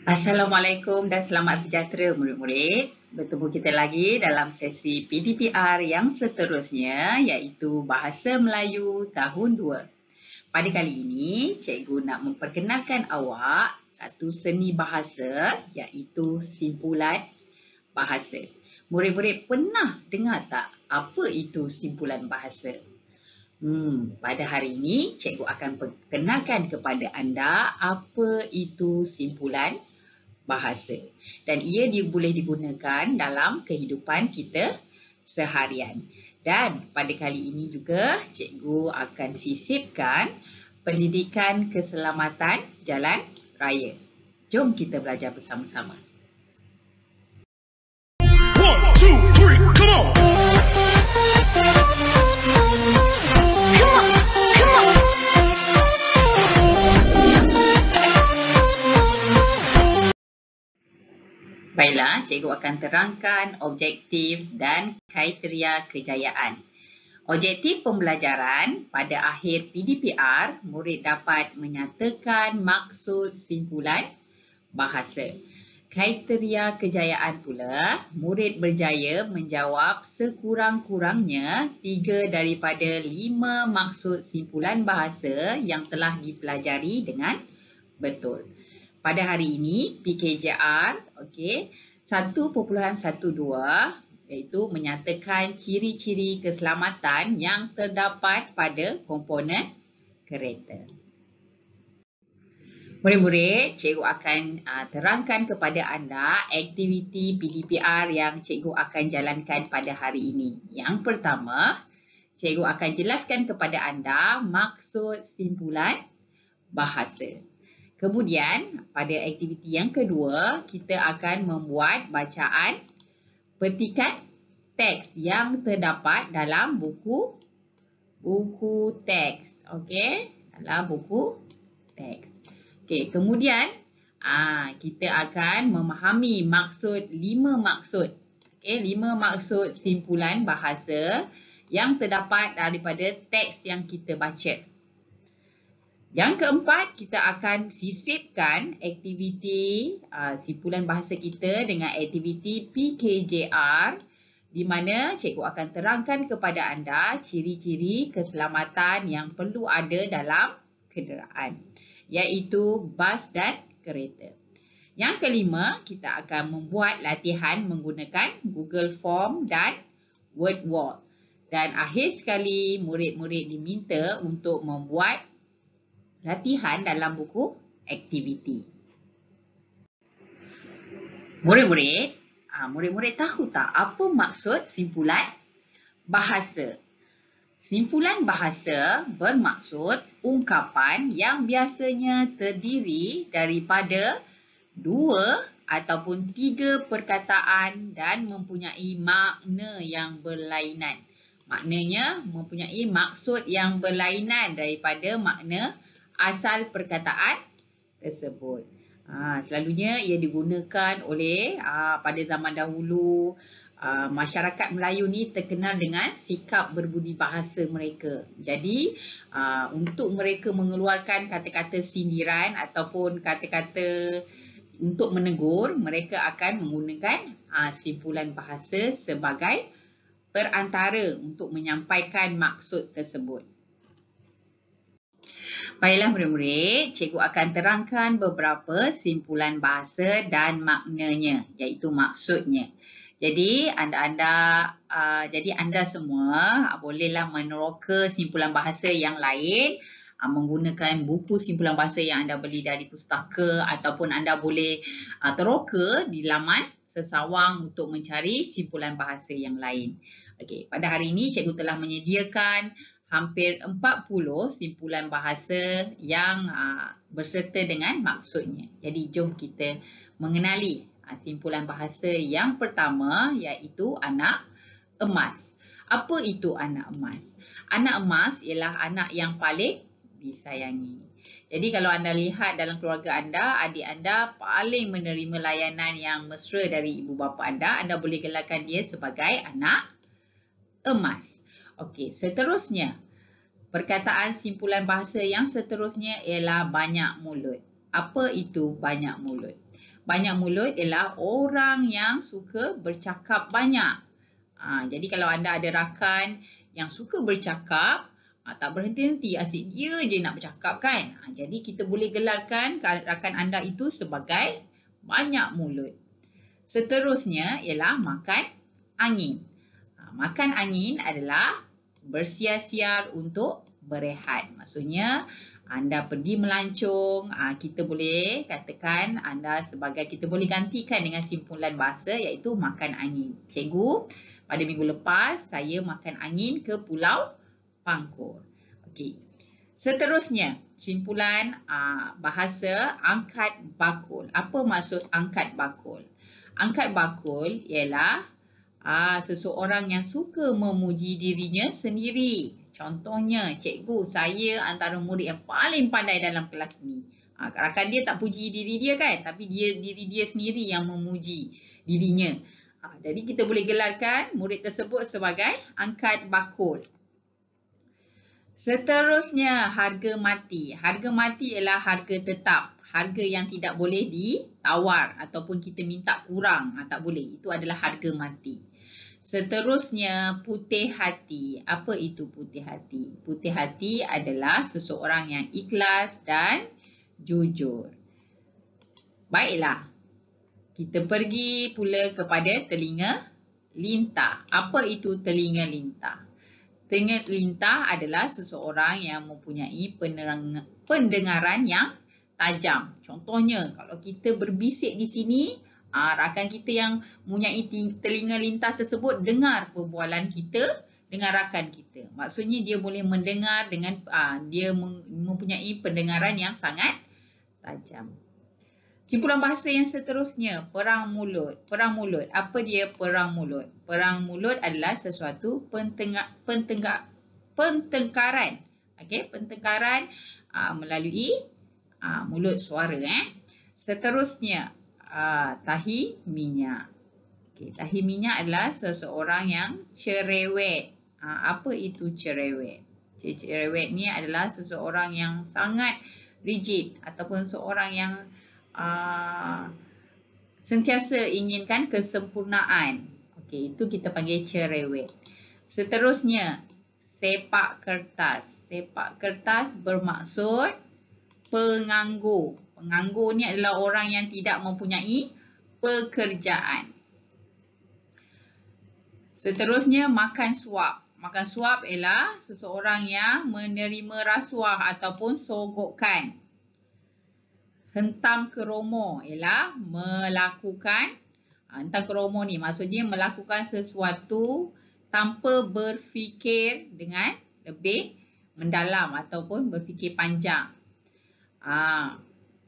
Assalamualaikum dan selamat sejahtera murid-murid. Bertemu kita lagi dalam sesi PDPR yang seterusnya iaitu Bahasa Melayu Tahun 2. Pada kali ini, cikgu nak memperkenalkan awak satu seni bahasa iaitu simpulan bahasa. Murid-murid pernah dengar tak apa itu simpulan bahasa? Pada hari ini, cikgu akan perkenalkan kepada anda apa itu simpulan bahasa dan ia boleh digunakan dalam kehidupan kita seharian. Dan pada kali ini juga cikgu akan sisipkan pendidikan keselamatan jalan raya. Jom kita belajar bersama-sama. 1, 2, 3, come on! Baiklah, cikgu akan terangkan objektif dan kriteria kejayaan. Objektif pembelajaran pada akhir PDPR, murid dapat menyatakan maksud simpulan bahasa. Kriteria kejayaan pula, murid berjaya menjawab sekurang-kurangnya 3 daripada 5 maksud simpulan bahasa yang telah dipelajari dengan betul. Pada hari ini, PKJR 1.12 iaitu menyatakan ciri-ciri keselamatan yang terdapat pada komponen kereta. Murid-murid, cikgu akan terangkan kepada anda aktiviti PDPR yang cikgu akan jalankan pada hari ini. Yang pertama, cikgu akan jelaskan kepada anda maksud simpulan bahasa. Kemudian, pada aktiviti yang kedua, kita akan membuat bacaan petikan teks yang terdapat dalam buku teks. Dalam buku teks. Kemudian, kita akan memahami maksud 5 maksud. 5 maksud simpulan bahasa yang terdapat daripada teks yang kita baca. Yang keempat, kita akan sisipkan aktiviti simpulan bahasa kita dengan aktiviti PKJR di mana cikgu akan terangkan kepada anda ciri-ciri keselamatan yang perlu ada dalam kenderaan, iaitu bas dan kereta. Yang kelima, kita akan membuat latihan menggunakan Google Form dan WordWalk. Dan akhir sekali, murid-murid diminta untuk membuat latihan dalam buku aktiviti. Murid-murid tahu tak apa maksud simpulan bahasa? Simpulan bahasa bermaksud ungkapan yang biasanya terdiri daripada 2 ataupun 3 perkataan dan mempunyai makna yang berlainan. Maknanya mempunyai maksud yang berlainan daripada makna asal perkataan tersebut. Selalunya ia digunakan oleh pada zaman dahulu masyarakat Melayu ni terkenal dengan sikap berbudi bahasa mereka. Jadi untuk mereka mengeluarkan kata-kata sindiran ataupun kata-kata untuk menegur, mereka akan menggunakan simpulan bahasa sebagai perantara untuk menyampaikan maksud tersebut. Baiklah murid-murid, cikgu akan terangkan beberapa simpulan bahasa dan maknanya, iaitu maksudnya. Jadi anda semua bolehlah meneroka simpulan bahasa yang lain menggunakan buku simpulan bahasa yang anda beli dari pustaka ataupun anda boleh teroka di laman sesawang untuk mencari simpulan bahasa yang lain. Pada hari ini cikgu telah menyediakan hampir 40 simpulan bahasa yang berserta dengan maksudnya. Jadi jom kita mengenali simpulan bahasa yang pertama, iaitu anak emas. Apa itu anak emas? Anak emas ialah anak yang paling disayangi. Jadi kalau anda lihat dalam keluarga anda, adik anda paling menerima layanan yang mesra dari ibu bapa anda boleh gelarkan dia sebagai anak emas. Seterusnya, perkataan simpulan bahasa yang seterusnya ialah banyak mulut. Apa itu banyak mulut? Banyak mulut ialah orang yang suka bercakap banyak. Jadi kalau anda ada rakan yang suka bercakap, tak berhenti-henti, asyik dia je nak bercakap kan. Jadi kita boleh gelarkan rakan anda itu sebagai banyak mulut. Seterusnya ialah makan angin. Makan angin adalah bersiar-siar untuk berehat. Maksudnya anda pergi melancong, kita boleh katakan kita boleh gantikan dengan simpulan bahasa iaitu makan angin. Cikgu, pada minggu lepas saya makan angin ke Pulau Pangkor. Okey. Seterusnya, simpulan bahasa angkat bakul. Apa maksud angkat bakul? Angkat bakul ialah seseorang yang suka memuji dirinya sendiri. Contohnya, cikgu, saya antara murid yang paling pandai dalam kelas ni. Rakan dia tak puji diri dia kan, tapi diri dia sendiri yang memuji dirinya. Jadi kita boleh gelarkan murid tersebut sebagai angkat bakul. Seterusnya, harga mati. Harga mati ialah harga tetap. Harga yang tidak boleh ditawar ataupun kita minta kurang. Tak boleh. Itu adalah harga mati. Seterusnya, putih hati. Apa itu putih hati? Putih hati adalah seseorang yang ikhlas dan jujur. Baiklah. Kita pergi pula kepada telinga lintah. Apa itu telinga lintah? Telinga lintah adalah seseorang yang mempunyai pendengaran yang tajam. Contohnya, kalau kita berbisik di sini, rakan kita yang mempunyai telinga lintah tersebut dengar perbualan kita dengan rakan kita. Maksudnya dia boleh mendengar dengan dia mempunyai pendengaran yang sangat tajam. Simpulan bahasa yang seterusnya, perang mulut. Perang mulut. Apa dia perang mulut? Perang mulut adalah sesuatu pertengkaran. Okey, pertengkaran melalui mulut suara. Seterusnya, tahi minyak. Okey, tahi minyak adalah seseorang yang cerewet. Apa itu cerewet? Cerewet ni adalah seseorang yang sangat rigid ataupun seorang yang sentiasa inginkan kesempurnaan. Okey, itu kita panggil cerewet. Seterusnya, sepak kertas. Sepak kertas bermaksud penganggur. Penganggur ni adalah orang yang tidak mempunyai pekerjaan. Seterusnya, makan suap. Makan suap ialah seseorang yang menerima rasuah ataupun sogokan. Hentam keromo ialah melakukan, hentam keromo ni maksudnya melakukan sesuatu tanpa berfikir dengan lebih mendalam ataupun berfikir panjang.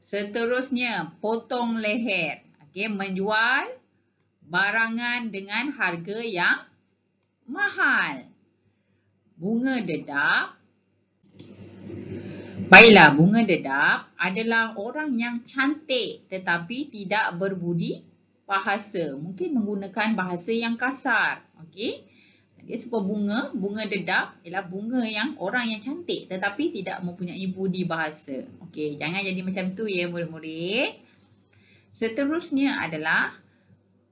Seterusnya, potong leher. Okey, menjual barangan dengan harga yang mahal. Bunga dedap. Baiklah, bunga dedap adalah orang yang cantik tetapi tidak berbudi bahasa. Mungkin menggunakan bahasa yang kasar. Okey. Dia sebuah bunga dedap ialah bunga yang orang yang cantik tetapi tidak mempunyai budi bahasa. Okey, jangan jadi macam tu ya murid-murid. Seterusnya adalah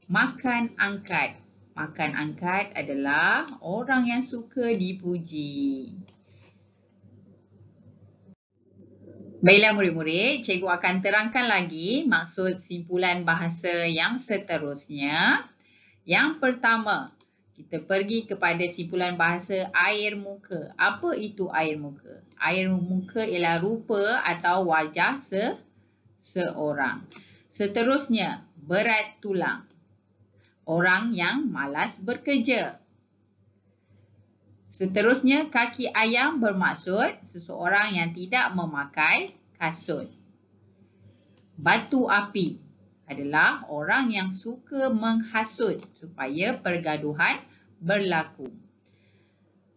makan angkat. Makan angkat adalah orang yang suka dipuji. Baiklah murid-murid, cikgu akan terangkan lagi maksud simpulan bahasa yang seterusnya. Yang pertama, kita pergi kepada simpulan bahasa air muka. Apa itu air muka? Air muka ialah rupa atau wajah seseorang. Seterusnya, berat tulang. Orang yang malas bekerja. Seterusnya, kaki ayam bermaksud seseorang yang tidak memakai kasut. Batu api adalah orang yang suka menghasut supaya pergaduhan berlaku.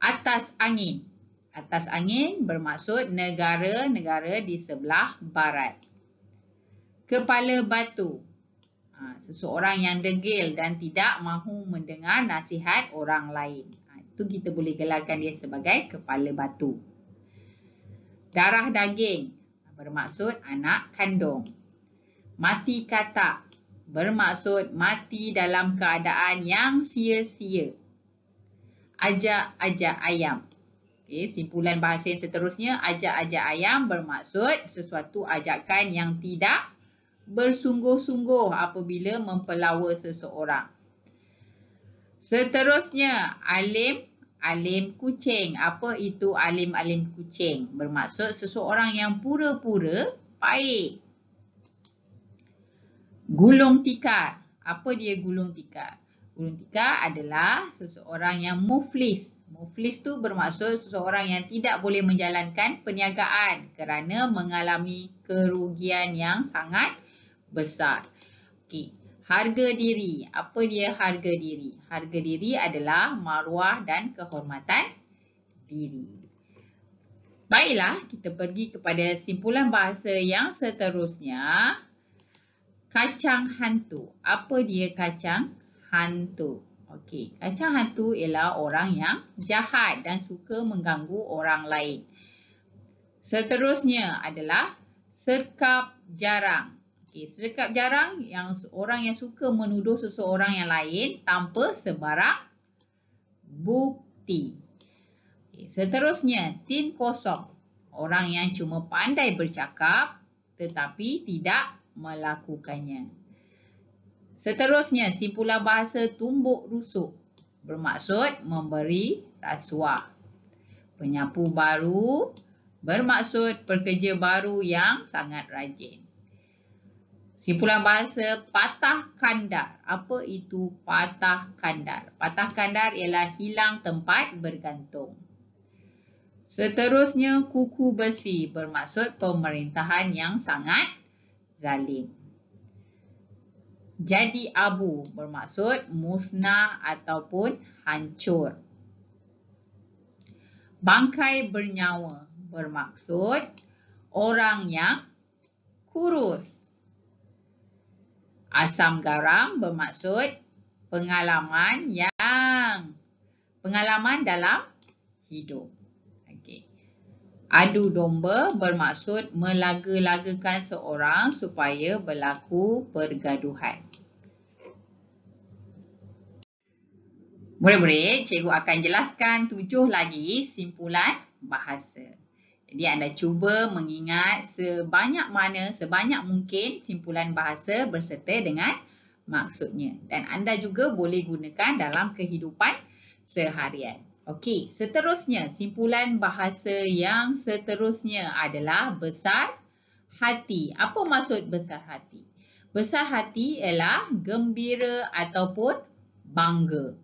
Atas angin. Atas angin bermaksud negara-negara di sebelah barat. Kepala batu. Seseorang yang degil dan tidak mahu mendengar nasihat orang lain. Itu kita boleh gelarkan dia sebagai kepala batu. Darah daging bermaksud anak kandung. Mati katak bermaksud mati dalam keadaan yang sia-sia. Ajak-ajak ayam. Okay, simpulan bahasa yang seterusnya, ajak-ajak ayam bermaksud sesuatu ajakan yang tidak bersungguh-sungguh apabila mempelawa seseorang. Seterusnya, alim kucing. Apa itu alim kucing? Bermaksud seseorang yang pura-pura baik. Gulung tikar. Apa dia gulung tikar? Gulung tikar adalah seseorang yang muflis. Muflis tu bermaksud seseorang yang tidak boleh menjalankan perniagaan kerana mengalami kerugian yang sangat besar. Okey, harga diri. Apa dia harga diri? Harga diri adalah maruah dan kehormatan diri. Baiklah, kita pergi kepada simpulan bahasa yang seterusnya. Kacang hantu. Apa dia kacang hantu? Okey, kacang hantu ialah orang yang jahat dan suka mengganggu orang lain. Seterusnya adalah serkap jarang. Okey, serkap jarang yang orang yang suka menuduh seseorang yang lain tanpa sebarang bukti. Okey, seterusnya tin kosong. Orang yang cuma pandai bercakap tetapi tidak melakukannya. Seterusnya, simpulan bahasa tumbuk rusuk bermaksud memberi rasuah. Penyapu baru bermaksud pekerja baru yang sangat rajin. Simpulan bahasa patah kandar. Apa itu patah kandar? Patah kandar ialah hilang tempat bergantung. Seterusnya, kuku besi bermaksud pemerintahan yang sangat zalim. Jadi abu bermaksud musnah ataupun hancur. Bangkai bernyawa bermaksud orang yang kurus. Asam garam bermaksud pengalaman dalam hidup. Okey. Adu domba bermaksud melaga-lagakan seorang supaya berlaku pergaduhan. Murid-murid, cikgu akan jelaskan 7 lagi simpulan bahasa. Jadi anda cuba mengingat sebanyak mungkin simpulan bahasa berserta dengan maksudnya. Dan anda juga boleh gunakan dalam kehidupan seharian. Okey, seterusnya simpulan bahasa yang seterusnya adalah besar hati. Apa maksud besar hati? Besar hati ialah gembira ataupun bangga.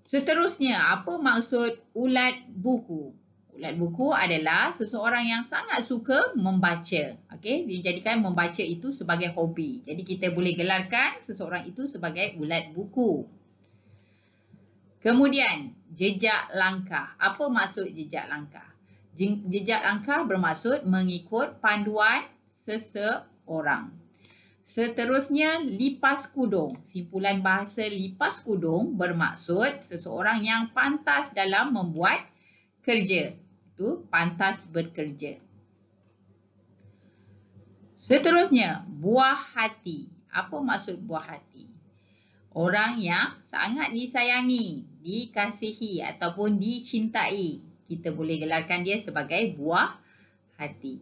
Seterusnya, apa maksud ulat buku? Ulat buku adalah seseorang yang sangat suka membaca. Okey, dijadikan membaca itu sebagai hobi. Jadi kita boleh gelarkan seseorang itu sebagai ulat buku. Kemudian, jejak langkah. Apa maksud jejak langkah? Jejak langkah bermaksud mengikut panduan seseorang. Seterusnya, lipas kudung. Simpulan bahasa lipas kudung bermaksud seseorang yang pantas dalam membuat kerja. Itu pantas bekerja. Seterusnya, buah hati. Apa maksud buah hati? Orang yang sangat disayangi, dikasihi ataupun dicintai. Kita boleh gelarkan dia sebagai buah hati.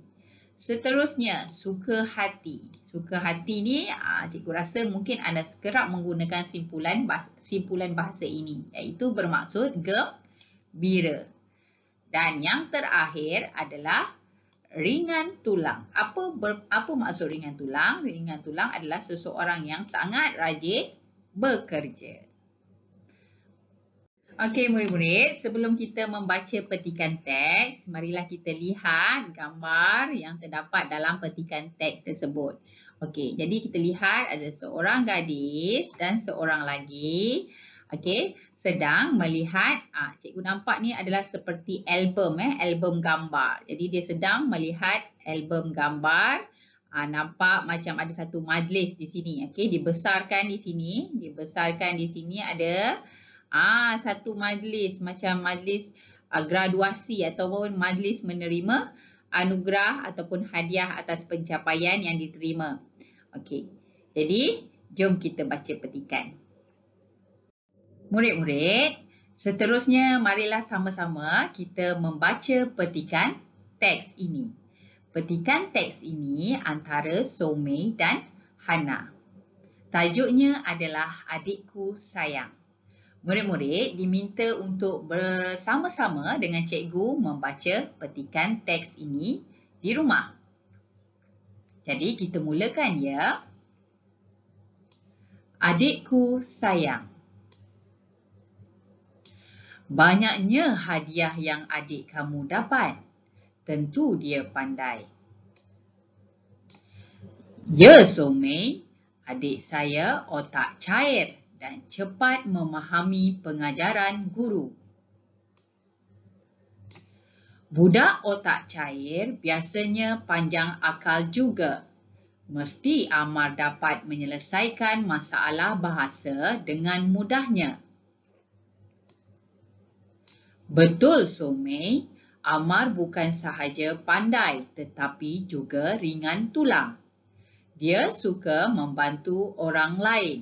Seterusnya, suka hati. Suka hati ni, cikgu rasa mungkin anda kerap menggunakan simpulan bahasa ini. Iaitu bermaksud gembira. Dan yang terakhir adalah ringan tulang. Apa maksud ringan tulang? Ringan tulang adalah seseorang yang sangat rajin bekerja. Okey murid-murid, sebelum kita membaca petikan teks, marilah kita lihat gambar yang terdapat dalam petikan teks tersebut. Okey, jadi kita lihat ada seorang gadis dan seorang lagi sedang melihat, cikgu nampak ni adalah seperti album gambar. Jadi dia sedang melihat album gambar. Nampak macam ada satu majlis di sini. Dibesarkan di sini ada satu majlis, macam majlis graduasi ataupun majlis menerima anugerah ataupun hadiah atas pencapaian yang diterima. Okey. Jadi, jom kita baca petikan. Murid-murid, seterusnya marilah sama-sama kita membaca petikan teks ini. Petikan teks ini antara Somei dan Hana. Tajuknya adalah Adikku Sayang. Murid-murid diminta untuk bersama-sama dengan cikgu membaca petikan teks ini di rumah. Jadi kita mulakan ya. Adikku sayang. Banyaknya hadiah yang adik kamu dapat. Tentu dia pandai. Ya Somei, adik saya otak cair dan cepat memahami pengajaran guru. Budak otak cair biasanya panjang akal juga. Mesti Amar dapat menyelesaikan masalah bahasa dengan mudahnya. Betul Somei, Amar bukan sahaja pandai tetapi juga ringan tulang. Dia suka membantu orang lain.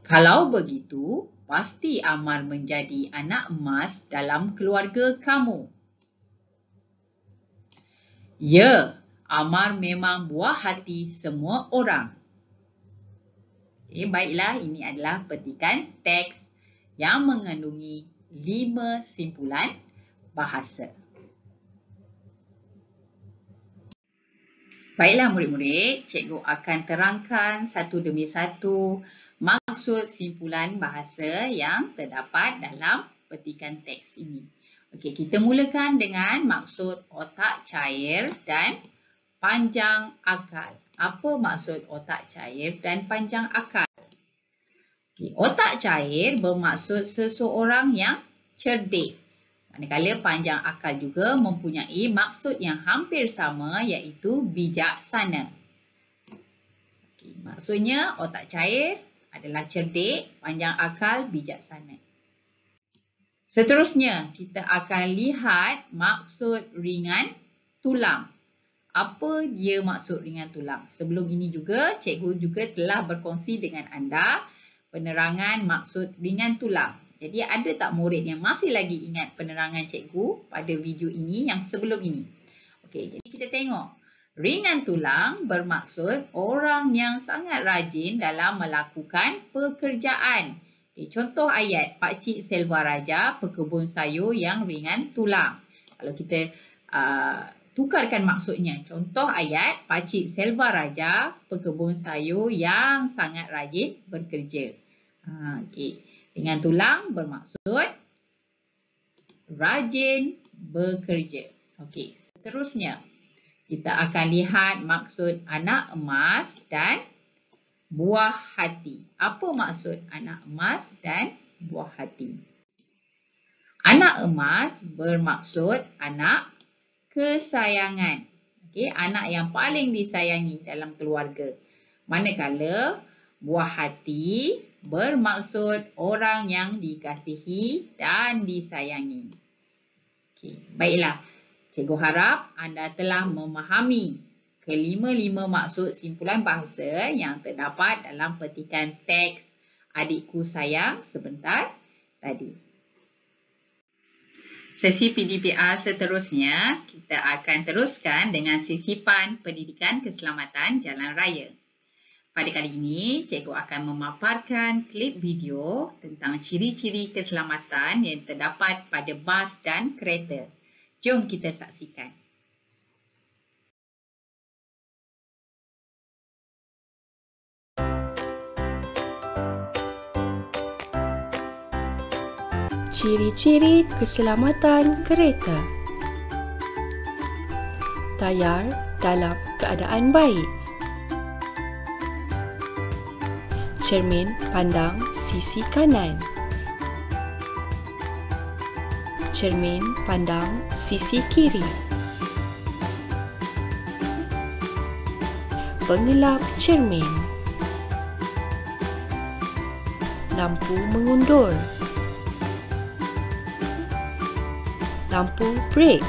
Kalau begitu, pasti Amar menjadi anak emas dalam keluarga kamu. Ya, Amar memang buah hati semua orang. Baiklah, ini adalah petikan teks yang mengandungi 5 simpulan bahasa. Baiklah murid-murid, cikgu akan terangkan satu demi satu maksud simpulan bahasa yang terdapat dalam petikan teks ini. Okey, kita mulakan dengan maksud otak cair dan panjang akal. Apa maksud otak cair dan panjang akal? Okey, otak cair bermaksud seseorang yang cerdik. Manakala panjang akal juga mempunyai maksud yang hampir sama iaitu bijaksana. Okey, maksudnya otak cair adalah cerdik, panjang akal, bijaksana. Seterusnya, kita akan lihat maksud ringan tulang. Apa dia maksud ringan tulang? Sebelum ini juga, cikgu juga telah berkongsi dengan anda penerangan maksud ringan tulang. Jadi, ada tak murid yang masih lagi ingat penerangan cikgu pada video ini yang sebelum ini? Okey, jadi kita tengok. Ringan tulang bermaksud orang yang sangat rajin dalam melakukan pekerjaan. Okay, contoh ayat, Pakcik Selva Raja, pekebun sayur yang ringan tulang. Kalau kita tukarkan maksudnya, contoh ayat, Pakcik Selva Raja, pekebun sayur yang sangat rajin bekerja. Okay. Ringan tulang bermaksud rajin bekerja. Okey, seterusnya kita akan lihat maksud anak emas dan buah hati. Apa maksud anak emas dan buah hati? Anak emas bermaksud anak kesayangan. Okey, anak yang paling disayangi dalam keluarga. Manakala buah hati bermaksud orang yang dikasihi dan disayangi. Okey, baiklah. Cikgu harap anda telah memahami kelima-lima maksud simpulan bahasa yang terdapat dalam petikan teks Adikku Sayang sebentar tadi. Sesi PDPR seterusnya, kita akan teruskan dengan sisipan pendidikan keselamatan jalan raya. Pada kali ini, cikgu akan memaparkan klip video tentang ciri-ciri keselamatan yang terdapat pada bas dan kereta. Jom kita saksikan. Ciri-ciri keselamatan kereta. Tayar dalam keadaan baik. Cermin pandang sisi kanan. Cermin pandang sisi kiri. Pengelap cermin. Lampu mengundur. Lampu brek.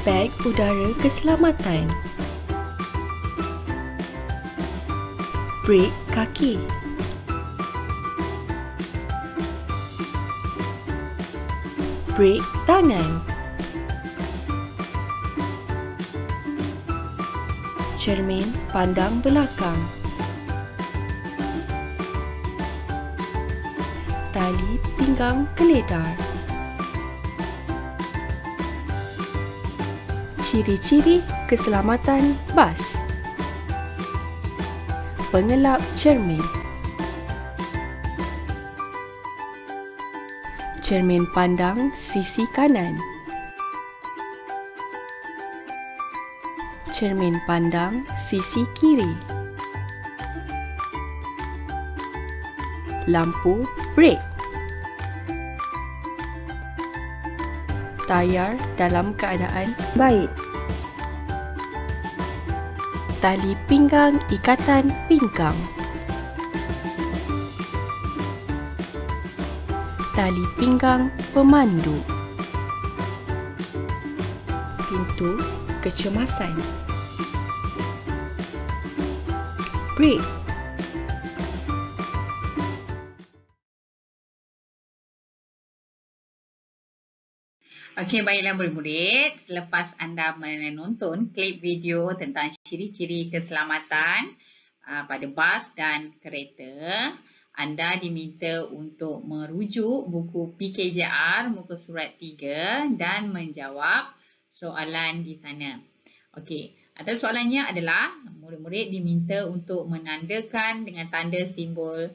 Beg udara keselamatan. Brek kaki. Brek tangan. Cermin pandang belakang. Tali pinggang keledar. Ciri-ciri keselamatan bas. Pengelap cermin. Cermin pandang sisi kanan. Cermin pandang sisi kiri. Lampu brek. Tayar dalam keadaan baik. Tali pinggang ikatan pinggang. Tali pinggang pemandu. Pintu kecemasan. Brek. Okey, baiklah murid-murid. Selepas anda menonton klip video tentang ciri-ciri keselamatan pada bas dan kereta, anda diminta untuk merujuk buku PKJR muka surat 3 dan menjawab soalan di sana. Okey, atau soalannya adalah murid-murid diminta untuk menandakan dengan tanda simbol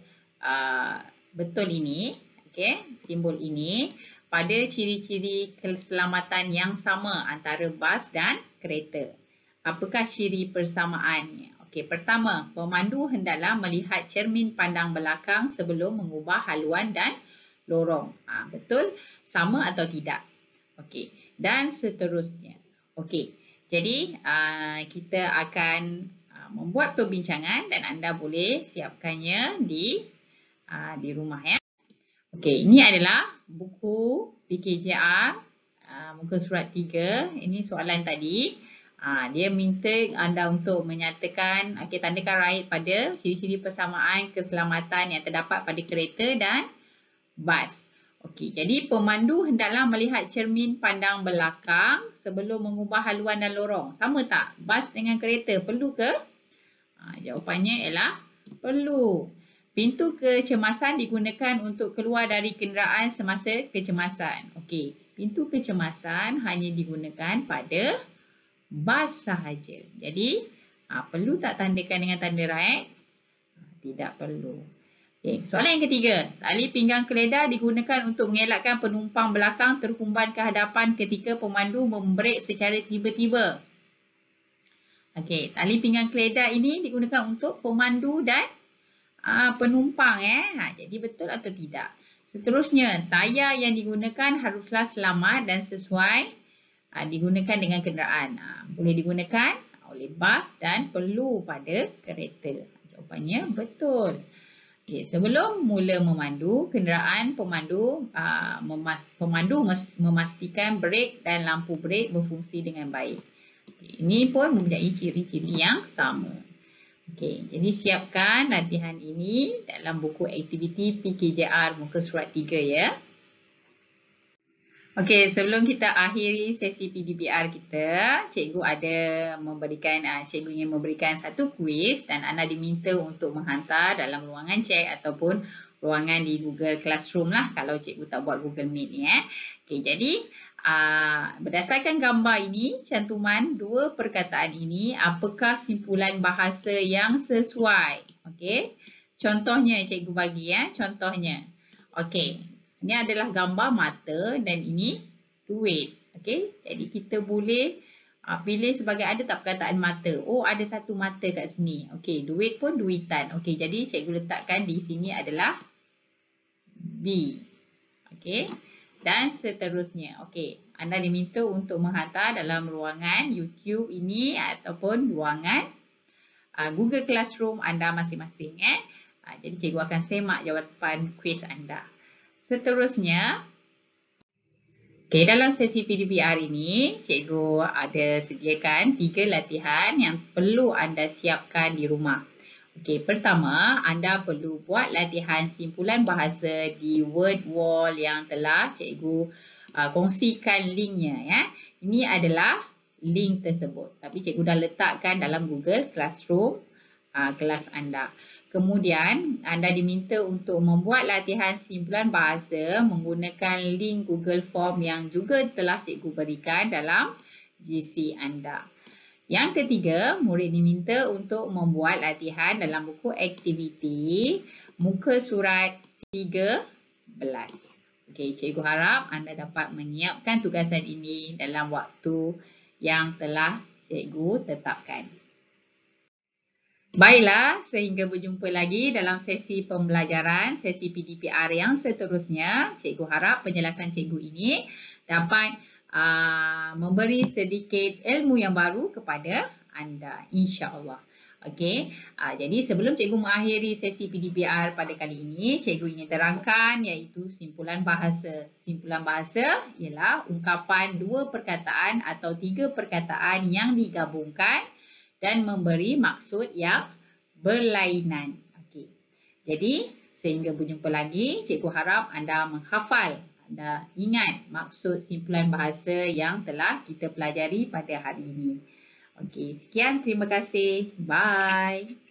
betul ini, okey, simbol ini pada ciri-ciri keselamatan yang sama antara bas dan kereta. Apakah ciri persamaannya? Okey, pertama, pemandu hendaklah melihat cermin pandang belakang sebelum mengubah haluan dan lorong. Betul? Sama atau tidak? Okey, dan seterusnya. Okey, jadi kita akan membuat perbincangan dan anda boleh siapkannya di rumah ya. Okey, ini adalah buku PKJR muka surat 3. Ini soalan tadi. Dia minta anda untuk menyatakan, tandakan right pada ciri-ciri persamaan keselamatan yang terdapat pada kereta dan bas. Okey, jadi pemandu hendaklah melihat cermin pandang belakang sebelum mengubah haluan dan lorong. Sama tak? Bas dengan kereta perlu ke? Jawapannya ialah perlu. Pintu kecemasan digunakan untuk keluar dari kenderaan semasa kecemasan. Okey, pintu kecemasan hanya digunakan pada bas sahaja. Jadi, perlu tak tandakan dengan tanda right? Tidak perlu. Okay. Soalan yang ketiga. Tali pinggang keledar digunakan untuk mengelakkan penumpang belakang terhumban ke hadapan ketika pemandu membrek secara tiba-tiba. Okey, tali pinggang keledar ini digunakan untuk pemandu dan penumpang. Jadi betul atau tidak? Seterusnya, tayar yang digunakan haruslah selamat dan sesuai digunakan dengan kenderaan. Boleh digunakan oleh bas dan perlu pada kereta. Jawapannya betul. Okay, sebelum mula memandu, kenderaan pemandu memastikan brek dan lampu brek berfungsi dengan baik. Okay, ini pun mempunyai ciri-ciri yang sama. Okay, jadi siapkan latihan ini dalam buku aktiviti PKJR muka surat 3 ya. Okey, sebelum kita akhiri sesi PDBR kita, cikgu cikgu ingin memberikan satu kuis dan anda diminta untuk menghantar dalam ruangan chat ataupun ruangan di Google Classroom lah kalau cikgu tak buat Google Meet ni. Okey, jadi berdasarkan gambar ini, cantuman dua perkataan ini, apakah simpulan bahasa yang sesuai? Okey, contohnya cikgu bagi contohnya. Okey. Ini adalah gambar mata dan ini duit. Okey, jadi kita boleh pilih sebagai ada tak perkataan mata. Oh, ada satu mata kat sini. Okey, duit pun duitan. Okey, jadi cikgu letakkan di sini adalah B. Okey, dan seterusnya. Okey, anda diminta untuk menghantar dalam ruangan YouTube ini ataupun ruangan Google Classroom anda masing-masing. Jadi cikgu akan semak jawapan kuis anda. Seterusnya, Okey, dalam sesi PDPR ini, cikgu ada sediakan 3 latihan yang perlu anda siapkan di rumah. Okey, pertama, anda perlu buat latihan simpulan bahasa di word wall yang telah cikgu kongsikan linknya ya. Ini adalah link tersebut. Tapi cikgu dah letakkan dalam Google Classroom kelas anda. Kemudian, anda diminta untuk membuat latihan simpulan bahasa menggunakan link Google Form yang juga telah cikgu berikan dalam GC anda. Yang ketiga, murid diminta untuk membuat latihan dalam buku aktiviti muka surat 13. Okey, cikgu harap anda dapat menyiapkan tugasan ini dalam waktu yang telah cikgu tetapkan. Baiklah, sehingga berjumpa lagi dalam sesi pembelajaran, sesi PDPR yang seterusnya. Cikgu harap penjelasan cikgu ini dapat memberi sedikit ilmu yang baru kepada anda, insya-Allah. Okey, jadi sebelum cikgu mengakhiri sesi PDPR pada kali ini, cikgu ingin terangkan iaitu simpulan bahasa. Simpulan bahasa ialah ungkapan 2 perkataan atau 3 perkataan yang digabungkan dan memberi maksud yang berlainan. Okey. Jadi, sehingga berjumpa lagi, cikgu harap anda menghafal, anda ingat maksud simpulan bahasa yang telah kita pelajari pada hari ini. Okey, sekian, terima kasih. Bye.